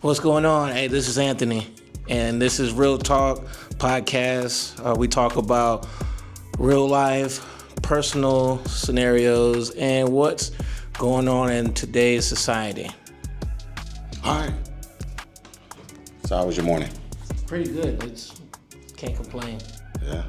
What's going on? Hey, this is Anthony, and this is Real Talk Podcast. We talk about real life, personal scenarios, and what's going on in today's society. All right. So how was your morning? Pretty good. Can't complain. Yeah.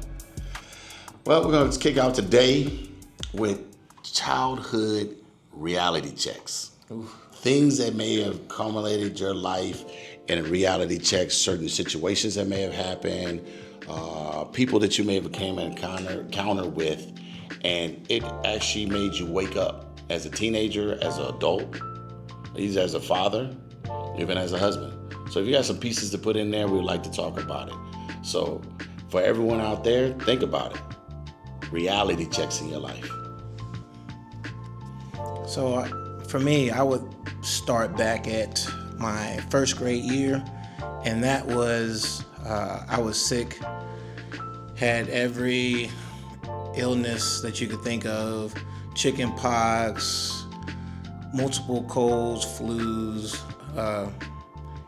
Well, we're going to kick out today with childhood reality checks. Oof. Things that may have accumulated your life in a reality check, certain situations that may have happened, people that you may have came in encounter with, and it actually made you wake up as a teenager, as an adult, either as a father, even as a husband. So if you got some pieces to put in there, we'd like to talk about it. So for everyone out there, think about it. Reality checks in your life. So for me, I would start back at my first grade year, and that was, I was sick, had every illness that you could think of, chicken pox, multiple colds, flus,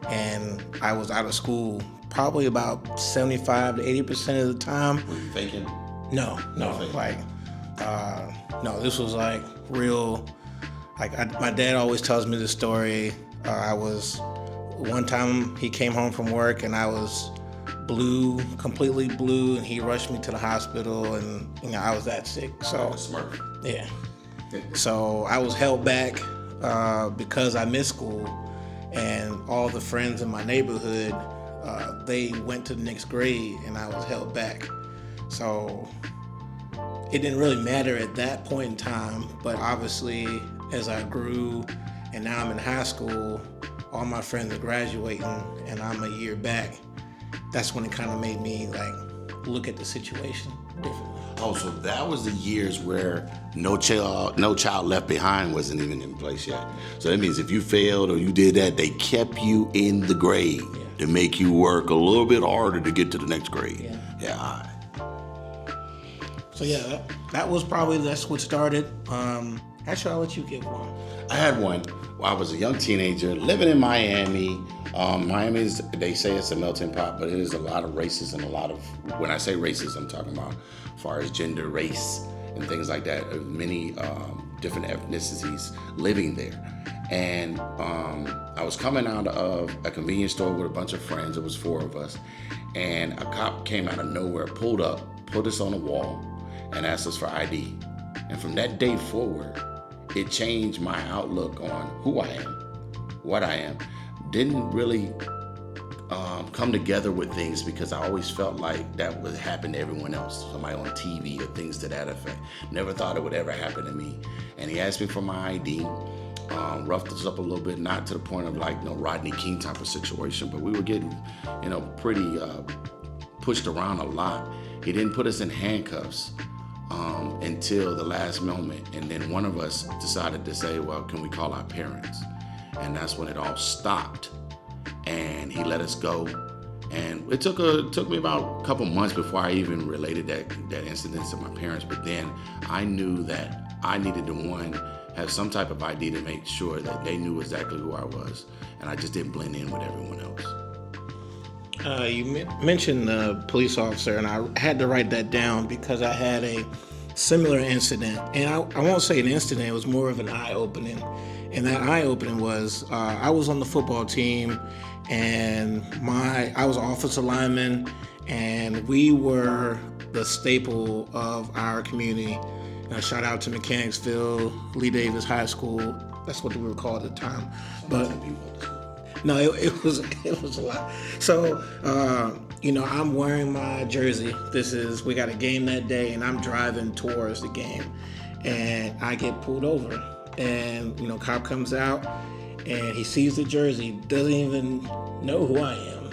and I was out of school probably about 75 to 80% of the time. Were you faking? No, this was like real. My dad always tells me the story. One time he came home from work and I was blue, completely blue, and he rushed me to the hospital, and I was that sick. So Smurf. yeah. So I was held back because I missed school, and all the friends in my neighborhood, they went to the next grade, and I was held back. So it didn't really matter at that point in time, but obviously as I grew and now I'm in high school, all my friends are graduating and I'm a year back. That's when it kind of made me look at the situation differently. Oh, so that was the years where no child left behind wasn't even in place yet. So that means if you failed or you did that, they kept you in the grade to make you work a little bit harder to get to the next grade. Yeah. All right. So yeah, that's what started. Actually, I'll let you get one. I had one while I was a young teenager living in Miami. Miami is, they say it's a melting pot, but it is a lot of races and when I say races, I'm talking about as far as gender, race, and things like that, of many different ethnicities living there. And I was coming out of a convenience store with a bunch of friends. It was 4 of us. And a cop came out of nowhere, pulled up, put us on the wall, and asked us for ID. And from that day forward, it changed my outlook on who I am, what I am. Didn't really come together with things because I always felt like that would happen to everyone else, somebody on TV or things to that effect. Never thought it would ever happen to me. And he asked me for my ID, roughed us up a little bit, not to the point of Rodney King type of situation, but we were getting, pretty pushed around a lot. He didn't put us in handcuffs until the last moment. And then one of us decided to say, well, can we call our parents? And that's when it all stopped. And he let us go. And it took me about a couple months before I even related that incident to my parents. But then I knew that I needed to, have some type of ID to make sure that they knew exactly who I was. And I just didn't blend in with everyone else. You mentioned the police officer, and I had to write that down because I had a similar incident. And I won't say an incident, it was more of an eye-opening. And that eye-opening was, I was on the football team, and I was an offensive lineman, and we were the staple of our community. Shout out to Mechanicsville, Lee Davis High School. That's what we were called at the time. But no, it was a lot. So, I'm wearing my jersey. We got a game that day, and I'm driving towards the game, and I get pulled over. And, cop comes out, and he sees the jersey, doesn't even know who I am.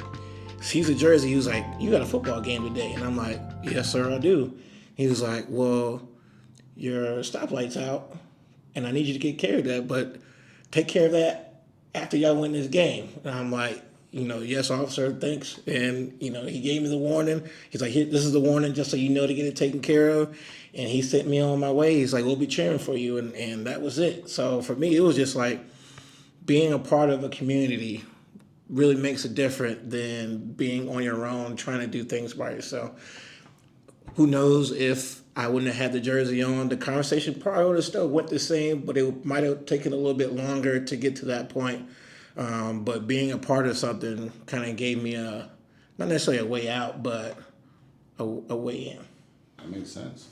Sees the jersey, he was like, "You got a football game today?" And I'm like, "Yes, sir, I do." He was like, "Well, your stoplight's out, and I need you to take care of that, but take care of that after y'all win this game." And I'm like, "Yes, officer, thanks." And, he gave me the warning. He's like, "Here, this is the warning just so you know to get it taken care of." And he sent me on my way. He's like, "We'll be cheering for you." And that was it. So for me, it was just like being a part of a community really makes it different than being on your own trying to do things by yourself. Who knows if I wouldn't have had the jersey on, the conversation probably would have still went the same, but it might have taken a little bit longer to get to that point. But being a part of something kind of gave me not necessarily a way out, but a way in. That makes sense.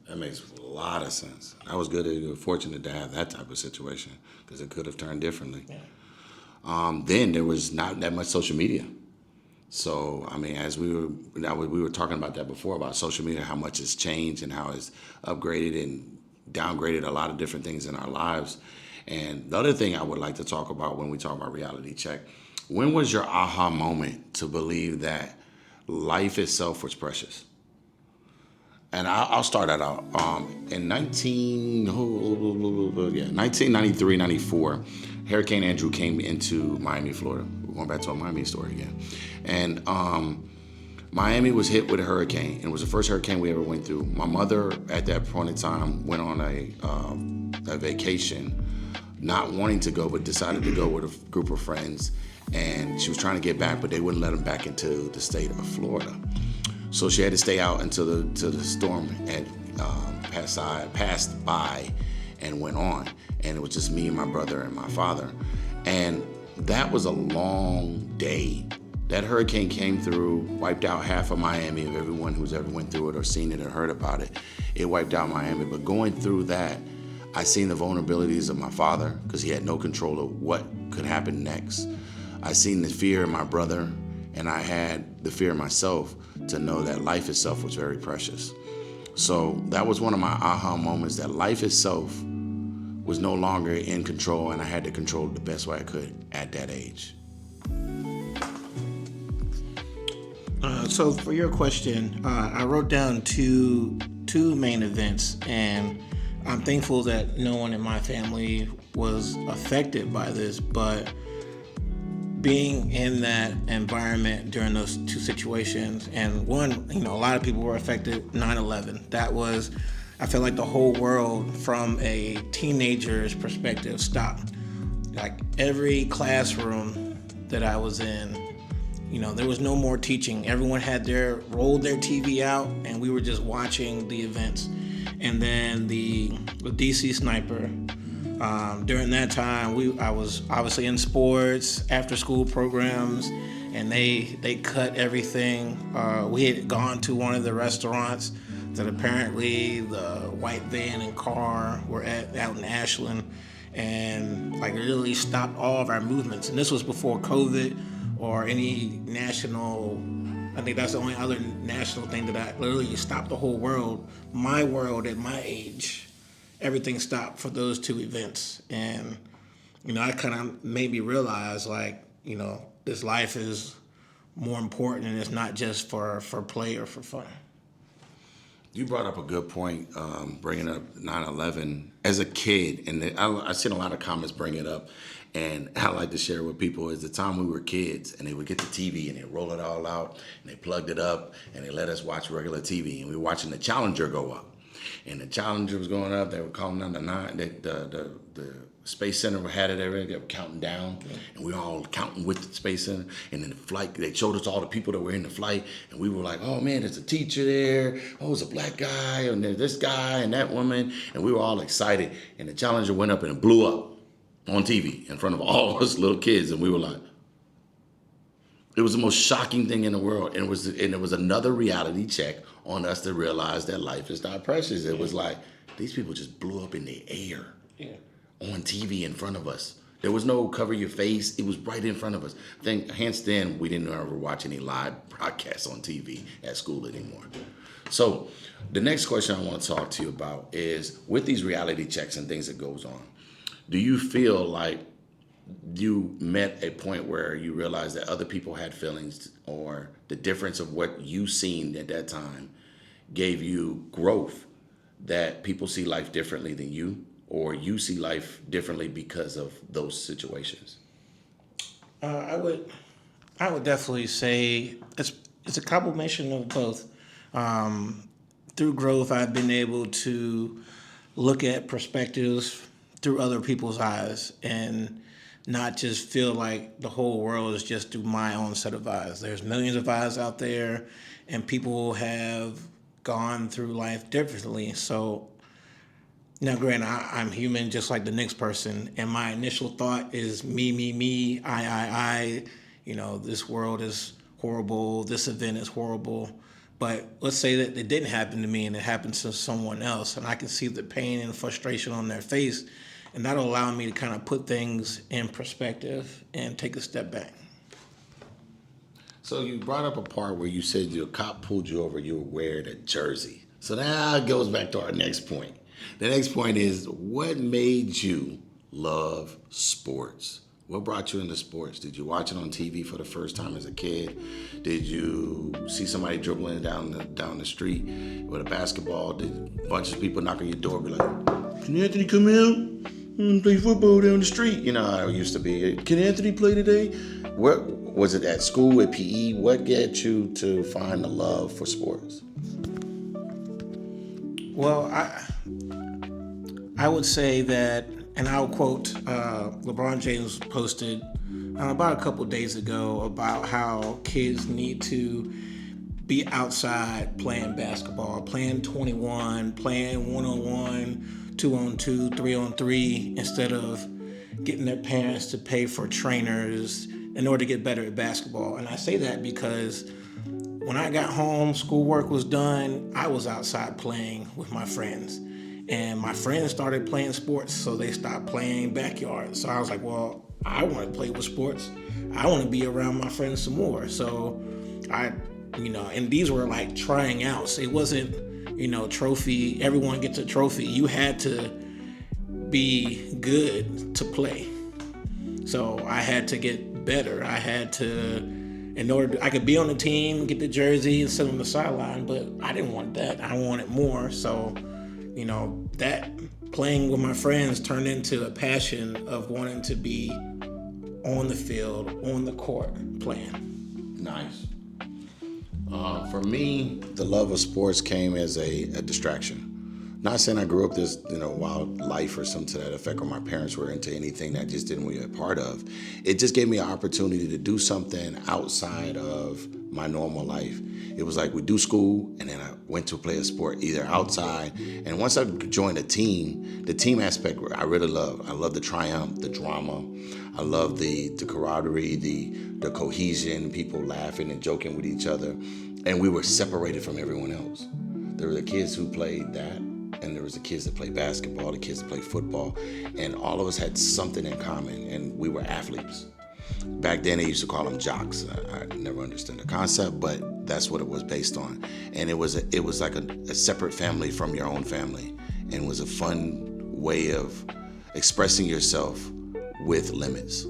That makes a lot of sense. I was good. You were fortunate to have that type of situation because it could have turned differently. Yeah. Then there was not that much social media. So I mean, as we were talking about that before about social media, how much it's changed and how it's upgraded and downgraded a lot of different things in our lives. And the other thing I would like to talk about when we talk about reality check, when was your aha moment to believe that life itself was precious? And I'll start that out. In 1993, 94, Hurricane Andrew came into Miami, Florida. We're going back to a Miami story again. And Miami was hit with a hurricane, and it was the first hurricane we ever went through. My mother, at that point in time, went on a vacation, not wanting to go, but decided to go with a group of friends. And she was trying to get back, but they wouldn't let them back into the state of Florida. So she had to stay out until the storm had passed by and went on. And it was just me and my brother and my father. And that was a long day. That hurricane came through, wiped out half of Miami, of everyone who's ever went through it or seen it or heard about it. It wiped out Miami. But going through that, I seen the vulnerabilities of my father because he had no control of what could happen next. I seen the fear of my brother, and I had the fear of myself to know that life itself was very precious. So that was one of my aha moments, that life itself was no longer in control, and I had to control it the best way I could at that age. So for your question, I wrote down two main events, and I'm thankful that no one in my family was affected by this, but being in that environment during those two situations, and one, a lot of people were affected, 9/11. That was, I felt like the whole world from a teenager's perspective stopped. Like every classroom that I was in, there was no more teaching. Everyone had rolled their TV out, and we were just watching the events. And then the DC sniper, during that time, I was obviously in sports, after school programs, and they cut everything. We had gone to one of the restaurants that apparently the white van and car were out in Ashland, and literally stopped all of our movements. And this was before COVID or any national. I think that's the only other national thing that I literally stopped the whole world. My world at my age, everything stopped for those two events. And, I kind of made me realize, this life is more important, and it's not just for play or for fun. You brought up a good point, bringing up 9/11. As a kid, and I've seen a lot of comments bring it up, and I like to share with people is the time we were kids, and they would get the TV and they roll it all out, and they plugged it up, and they let us watch regular TV, and we were watching the Challenger go up. And the Challenger was going up. They were calling down the Space Center had it there. They were counting down, and we were all counting with the Space Center. And then the flight, they showed us all the people that were in the flight, and we were like, "Oh man, there's a teacher there. Oh, there's a black guy, and there's this guy and that woman." And we were all excited. And the Challenger went up and it blew up on TV in front of all us little kids, and we were like, it was the most shocking thing in the world, and it was another reality check on us to realize that life is not precious. It was like these people just blew up in the air on TV in front of us. There was no cover your face; it was right in front of us. Hence, then we didn't ever watch any live broadcasts on TV at school anymore. So, the next question I want to talk to you about is with these reality checks and things that goes on. Do you feel like you met a point where you realized that other people had feelings, or the difference of what you seen at that time gave you growth, that people see life differently than you, or you see life differently because of those situations? I would definitely say it's a combination of both. Through growth, I've been able to look at perspectives through other people's eyes, and not just feel like the whole world is just through my own set of eyes. There's millions of eyes out there, and people have gone through life differently. So now, granted, I'm human just like the next person, and my initial thought is me, I. This world is horrible. This event is horrible. But let's say that it didn't happen to me and it happened to someone else, and I can see the pain and frustration on their face, and that'll allow me to kind of put things in perspective and take a step back. So you brought up a part where you said your cop pulled you over, you were wearing a jersey. So now it goes back to our next point. The next point is, what made you love sports? What brought you into sports? Did you watch it on TV for the first time as a kid? Did you see somebody dribbling down the street with a basketball? Did a bunch of people knock on your door be like, "Can Anthony come out and play football down the street?" You know how it used to be. "Can Anthony play today?" What was it, at school, at PE? What got you to find the love for sports? Well, I would say that, and I'll quote LeBron James posted about a couple days ago about how kids need to be outside playing basketball, playing 21, playing 1-on-1, 2-on-2, 3-on-3, instead of getting their parents to pay for trainers in order to get better at basketball. And I say that because when I got home, schoolwork was done, I was outside playing with my friends. And my friends started playing sports, so they stopped playing backyard. So I was like, well, I want to play with sports. I want to be around my friends some more. So and these were like trying outs. It wasn't, trophy, everyone gets a trophy. You had to be good to play. So I had to get better. I had to, I could be on the team, get the jersey and sit on the sideline, but I didn't want that. I wanted more. So, that playing with my friends turned into a passion of wanting to be on the field, on the court, playing. Nice. For me, the love of sports came as a distraction. Not saying I grew up this, wild life or something to that effect, or my parents were into anything that I just didn't want to be a part of. It just gave me an opportunity to do something outside of my normal life. It was like we do school, and then I went to play a sport, either outside. And once I joined the team aspect I really love. I love the triumph, the drama. I love the camaraderie, the cohesion, people laughing and joking with each other. And we were separated from everyone else. There were the kids who played that, and there was the kids that played basketball, the kids that played football, and all of us had something in common, and we were athletes. Back then, they used to call them jocks. I never understood the concept, but that's what it was based on. And it was like a separate family from your own family, and it was a fun way of expressing yourself with limits.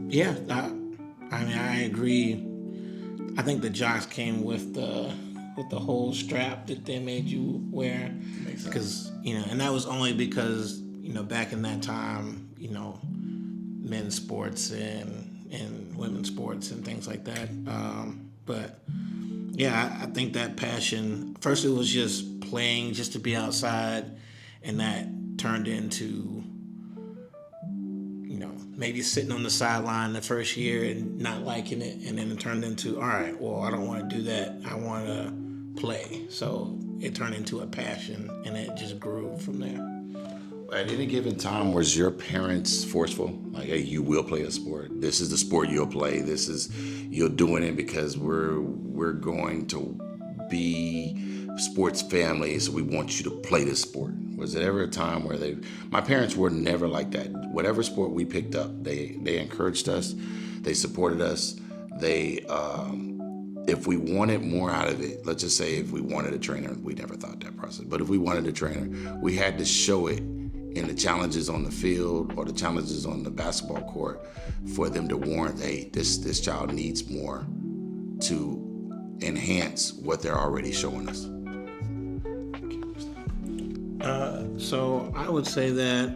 Yeah, I agree. I think the jocks came with the whole strap that they made you wear, because and that was only because back in that time, men's sports and women's sports and things like that. But yeah, I think that passion. First, it was just playing, just to be outside, and that turned into maybe sitting on the sideline the first year and not liking it, and then it turned into, all right, well, I don't want to do that. I want to play. So it turned into a passion, and it just grew from there. At any given time, was your parents forceful? Like, hey, you will play a sport. This is the sport you'll play. You're doing it because we're going to be sports family, so we want you to play this sport. Was there ever a time where my parents were never like that. Whatever sport we picked up, they encouraged us, they supported us. If we wanted more out of it, let's just say if we wanted a trainer, we never thought that process, but if we wanted a trainer, we had to show it in the challenges on the field or the challenges on the basketball court for them to warrant, hey, this child needs more to enhance what they're already showing us. So I would say that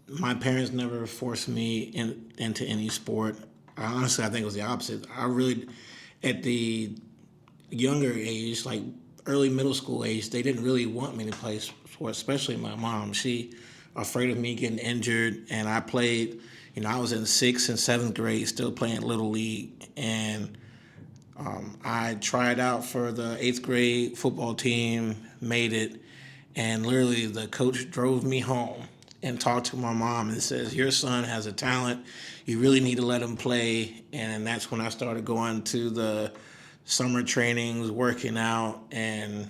my parents never forced me into any sport. Honestly, I think it was the opposite. I really, at the younger age, like early middle school age, they didn't really want me to play sports, especially my mom. She afraid of me getting injured, and I played. I was in 6th and 7th grade, still playing little league, and I tried out for the 8th grade football team, made it, and literally the coach drove me home and talked to my mom and says, "Your son has a talent. You really need to let him play." And that's when I started going to the summer trainings, working out, and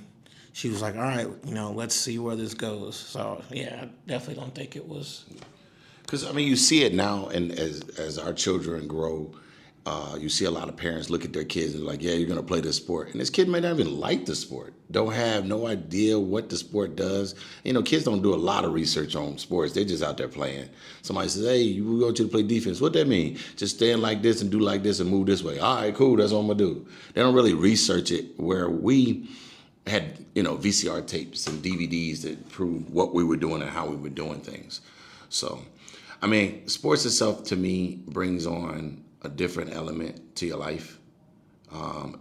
she was like, "All right, let's see where this goes." So yeah, I definitely don't think it was. Because I mean, you see it now, and as our children grow, you see a lot of parents look at their kids and like, yeah, you're going to play this sport, and this kid may not even like the sport, don't have no idea what the sport does. Kids don't do a lot of research on sports; they're just out there playing. Somebody says, "Hey, we want you to play defense." What that mean? Just stand like this and do like this and move this way. All right, cool. That's what I'm gonna do. They don't really research it. Where we had, VCR tapes and DVDs that proved what we were doing and how we were doing things. So, I mean, sports itself to me brings on a different element to your life.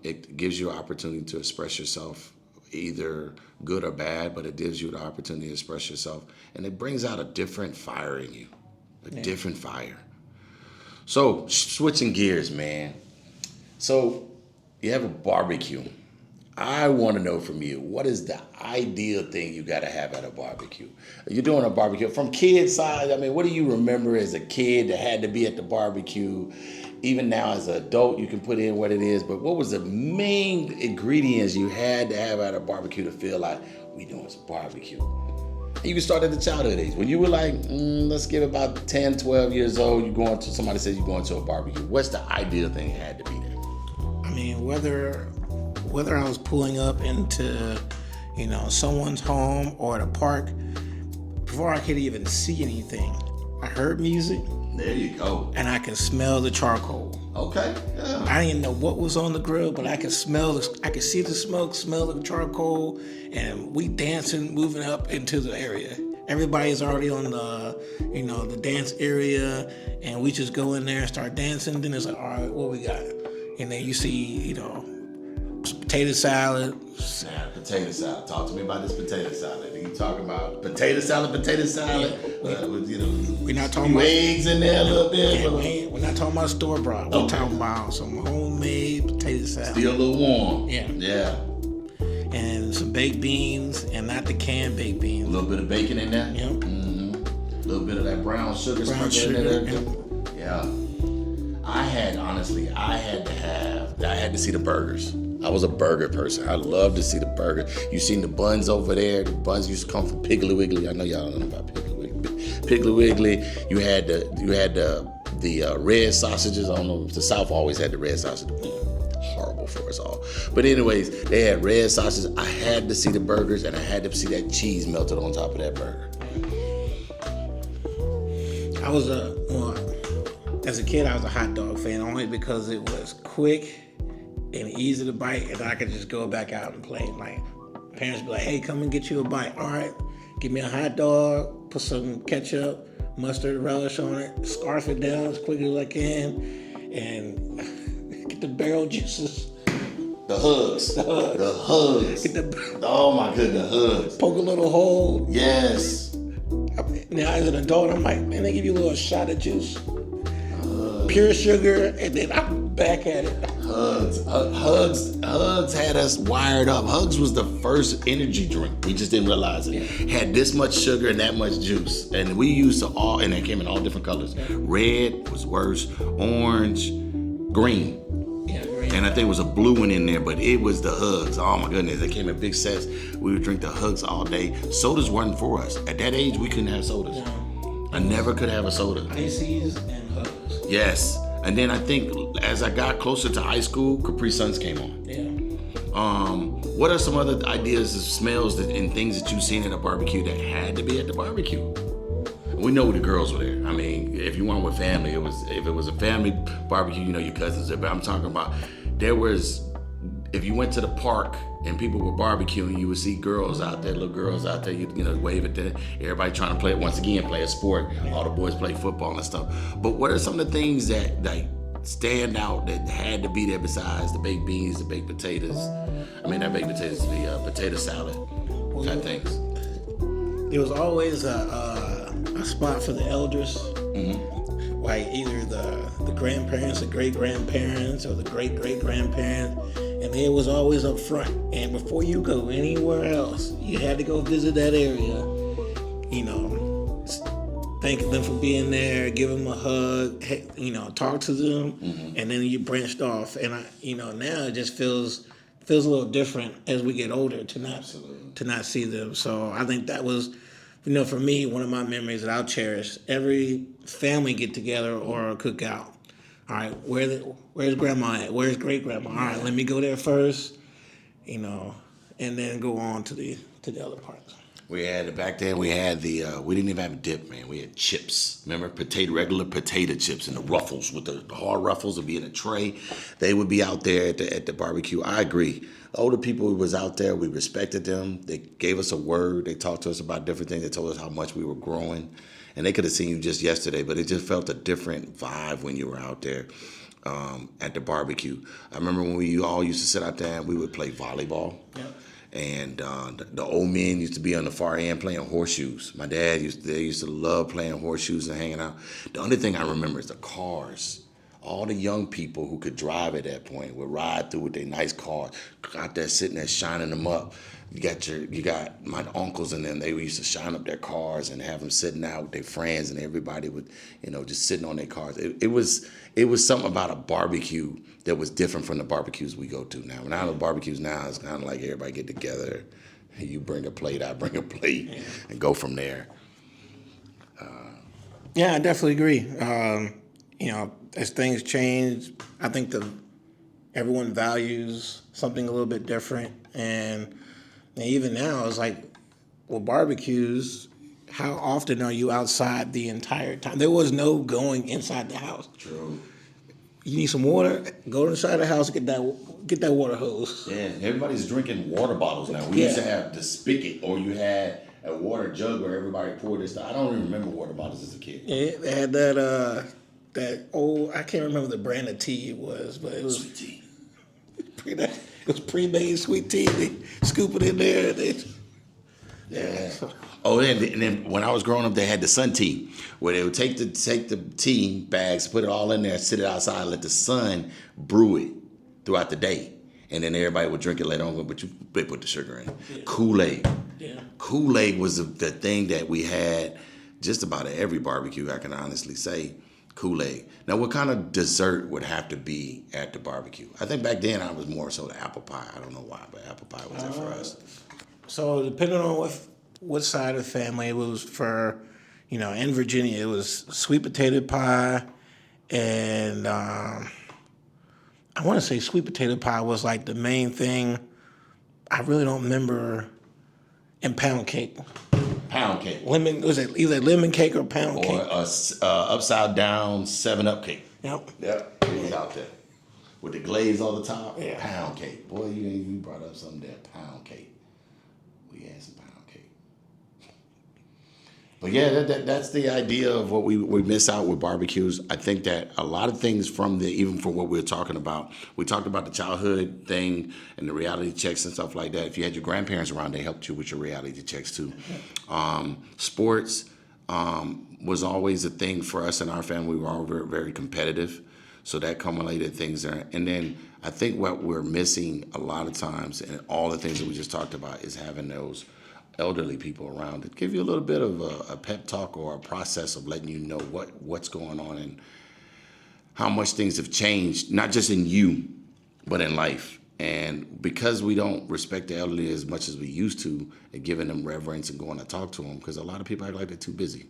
It gives you an opportunity to express yourself, either good or bad, but it gives you the opportunity to express yourself. And it brings out a different fire in you, different fire. So, switching gears, man. So, you have a barbecue. I want to know from you, what is the ideal thing you got to have at a barbecue? You're doing a barbecue. From kid side, I mean, what do you remember as a kid that had to be at the barbecue? Even now as an adult, you can put in what it is, but what was the main ingredients you had to have at a barbecue to feel like we doing some barbecue? And you can start at the childhood age. When you were like, let's give about 10, 12 years old, somebody says you're going to a barbecue. What's the ideal thing that had to be there? I mean, whether I was pulling up into, someone's home or at a park, before I could even see anything, I heard music. There you go. And I could smell the charcoal. Okay. Yeah. I didn't know what was on the grill, but I could I could see the smoke, smell the charcoal, and we dancing, moving up into the area. Everybody's already on the dance area, and we just go in there and start dancing. Then it's like, all right, what we got? And then you see, potato salad. Yeah, potato salad. Talk to me about this potato salad. Are you talking about potato salad? Yeah, with, we're not talking about eggs in there a little bit. Yeah, we're not talking about store bought. We're talking about some homemade potato salad. Still a little warm. Yeah. Yeah. And some baked beans, and not the canned baked beans. A little bit of bacon in there. Yep. Mm-hmm. A little bit of that brown sugar. Yeah. I had to see the burgers. I was a burger person. I love to see the burger. You seen the buns over there? The buns used to come from Piggly Wiggly. I know y'all don't know about Piggly Wiggly. Piggly Wiggly. You had the red sausages. I don't know if the South always had the red sausage. Horrible for us all. But anyways, they had red sausages. I had to see the burgers, and I had to see that cheese melted on top of that burger. As a kid, I was a hot dog fan only because it was quick and easy to bite, and I could just go back out and play. My parents be like, "Hey, come and get you a bite." All right, give me a hot dog, put some ketchup, mustard, relish on it, scarf it down as quickly as I can, and get the barrel juices. The hugs. Oh my goodness, the hugs. Poke a little hole. Yes. Now as an adult, I'm like, man, they give you a little shot of juice. Pure sugar, and then I'm back at it. Hugs had us wired up. Hugs was the first energy drink. We just didn't realize it. Yeah. Had this much sugar and that much juice. And we used to and it came in all different colors. Red was worse, orange, green. Yeah, green. And I think it was a blue one in there, but it was the Hugs. Oh my goodness, they came in big sets. We would drink the Hugs all day. Sodas weren't for us. At that age, we couldn't have sodas. No. I never could have a soda. Ices and Hugs. Yes. And then I think as I got closer to high school, Capri Suns came on. Yeah. What are some other ideas of smells and things that you've seen at a barbecue that had to be at the barbecue? We know the girls were there. I mean, if you went with family, if it was a family barbecue, your cousins there. But I'm talking about if you went to the park and people were barbecuing, you would see girls out there, little girls out there, you wave at them. Everybody trying to play a sport. All the boys play football and stuff. But what are some of the things that stand out that had to be there besides the baked beans, the baked potatoes? I mean, not baked potatoes, the potato salad type things. There was always a spot for the elders, like either the grandparents, the great grandparents, or the great great grandparents, and it was always up front. And before you go anywhere else, you had to go visit that area. You know, thank them for being there, give them a hug, talk to them, and then you branched off. And now it just feels a little different as we get older to not see them. So I think that was, for me, one of my memories that I'll cherish. Every family get together or a cookout. All right, where's grandma at? Where's great grandma? All right, let me go there first, and then go on to the other parts. We had back then. We had we didn't even have dip, man. We had chips. Remember, regular potato chips, and the Ruffles with the hard Ruffles would be in a tray. They would be out there at the barbecue. I agree. The older people who was out there, we respected them. They gave us a word. They talked to us about different things. They told us how much we were growing, and they could have seen you just yesterday, but it just felt a different vibe when you were out there at the barbecue. I remember when we all used to sit out there and we would play volleyball. Yep. And the old men used to be on the far end playing horseshoes. My dad used to love playing horseshoes and hanging out. The only thing I remember is the cars. All the young people who could drive at that point would ride through with their nice cars, out there sitting there shining them up. You got my uncles and them. They used to shine up their cars and have them sitting out with their friends, and everybody would, just sitting on their cars. It was something about a barbecue that was different from the barbecues we go to now. Now the barbecues now is kind of like everybody get together. You bring a plate, I bring a plate, and go from there. Yeah, I definitely agree. As things change, I think everyone values something a little bit different, and even now it's like, well, barbecues. How often are you outside the entire time? There was no going inside the house. True. You need some water? Go inside the house, get that water hose. Yeah, everybody's drinking water bottles now. We used to have the spigot, or you had a water jug where everybody poured this stuff. I don't even remember water bottles as a kid. Yeah, they had that old, I can't remember the brand of tea it was, but it was sweet tea. It was pre-made sweet tea. They scoop it in there. Yeah. Oh, and then when I was growing up, they had the sun tea, where they would take the tea bags, put it all in there, sit it outside, let the sun brew it throughout the day, and then everybody would drink it later on. But they put the sugar in. Yeah. Kool-Aid. Yeah. Kool-Aid was the thing that we had just about at every barbecue. I can honestly say. Kool-Aid. Now, what kind of dessert would have to be at the barbecue? I think back then I was more so the apple pie. I don't know why, but apple pie was it for us. So depending on what side of the family it was for, in Virginia, it was sweet potato pie, and I want to say sweet potato pie was like the main thing. I really don't remember. And pound cake. Pound cake. Was it either lemon cake or pound cake? Or upside down 7-Up cake. Yep. It was out there. With the glaze on the top. Yeah. Pound cake. Boy, you brought up something there. Pound cake. We had some pound cake. But yeah, that's the idea of what we miss out with barbecues. I think that a lot of things even from what we were talking about, we talked about the childhood thing and the reality checks and stuff like that. If you had your grandparents around, they helped you with your reality checks too. Sports was always a thing for us in our family. We were all very, very competitive. So that accumulated things there. And then I think what we're missing a lot of times, and all the things that we just talked about, is having those elderly people around that give you a little bit of a pep talk or a process of letting you know what's going on and how much things have changed, not just in you, but in life. And because we don't respect the elderly as much as we used to, and giving them reverence and going to talk to them, because a lot of people act like they're too busy.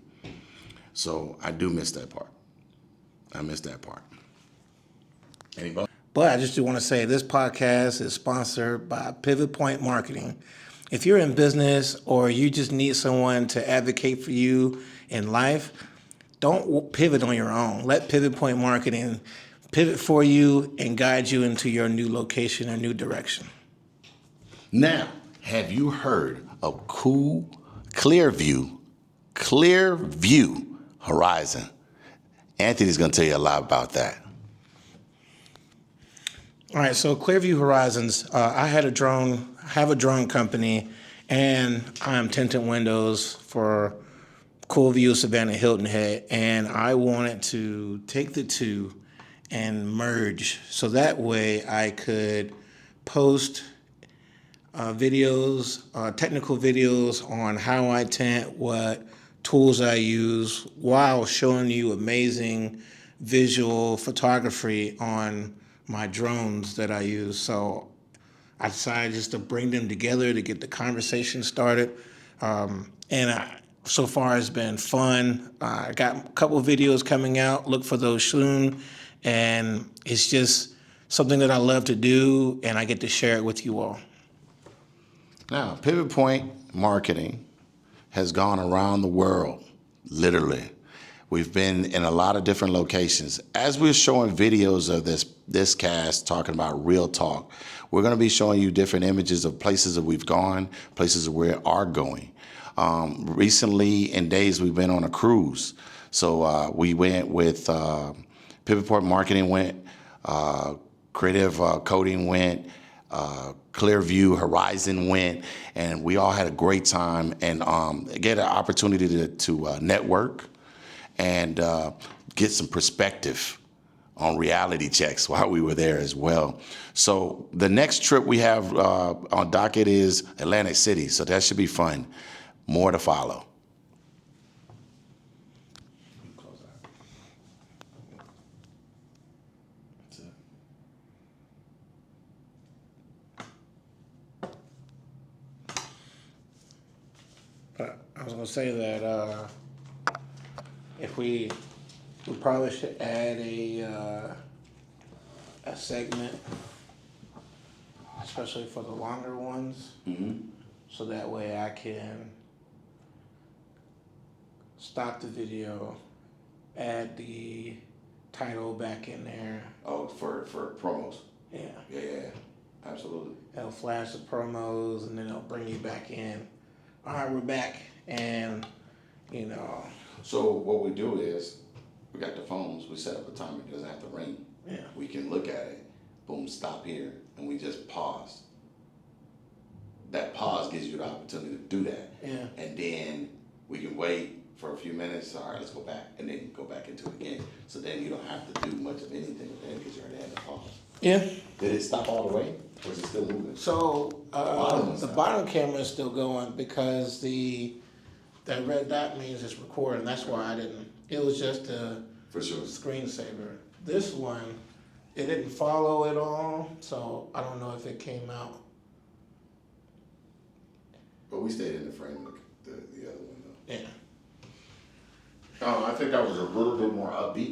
So I do miss that part. I miss that part. Anybody? But I just do want to say this podcast is sponsored by Pivot Point Marketing. If you're in business or you just need someone to advocate for you in life, don't pivot on your own. Let Pivot Point Marketing pivot for you and guide you into your new location or new direction. Now, have you heard of Clearview Horizon? Anthony's going to tell you a lot about that. All right, so Clearview Horizons, I have a drone company, and I'm tinting windows for Cool View, Savannah, Hilton Head, and I wanted to take the two and merge so that way I could post videos, technical videos on how I tint, what tools I use, while showing you amazing visual photography on my drones that I use. So I decided just to bring them together to get the conversation started. So far, it's been fun. I got a couple of videos coming out. Look for those soon. And it's just something that I love to do, and I get to share it with you all. Now, Pivot Point Marketing has gone around the world, literally. We've been in a lot of different locations. As we're showing videos of this cast talking about real talk, we're going to be showing you different images of places that we've gone, places where we are going. Recently, in days, we've been on a cruise. So we went with Pivot Point Marketing went, Creative Coding went, Clearview Horizon went, and we all had a great time and get an opportunity to network and get some perspective on reality checks while we were there as well. So the next trip we have on docket is Atlantic City, so that should be fun. More to follow. But I was gonna say that if we probably should add a segment, especially for the longer ones, so that way I can stop the video, add the title back in there. Oh, for promos. Yeah, Yeah, absolutely. it'll flash the promos, and then it'll bring you back in. All right, we're back, and you know. So what we do is, we got the phones, we set up a timer, it doesn't have to ring. Yeah. We can look at it, boom, stop here, and we just pause. That pause gives you the opportunity to do that. Yeah. And then we can wait for a few minutes, all right, let's go back, and then go back into it again. So then you don't have to do much of anything with that because you already had the pause. Yeah. Did it stop all the way, or is it still moving? So the bottom camera is still going because that red dot means it's recording. That's why I didn't. It was just a For sure. screensaver. This one, it didn't follow at all, so I don't know if it came out. But we stayed in the frame of the other one, though. Yeah. I think that was a little bit more upbeat.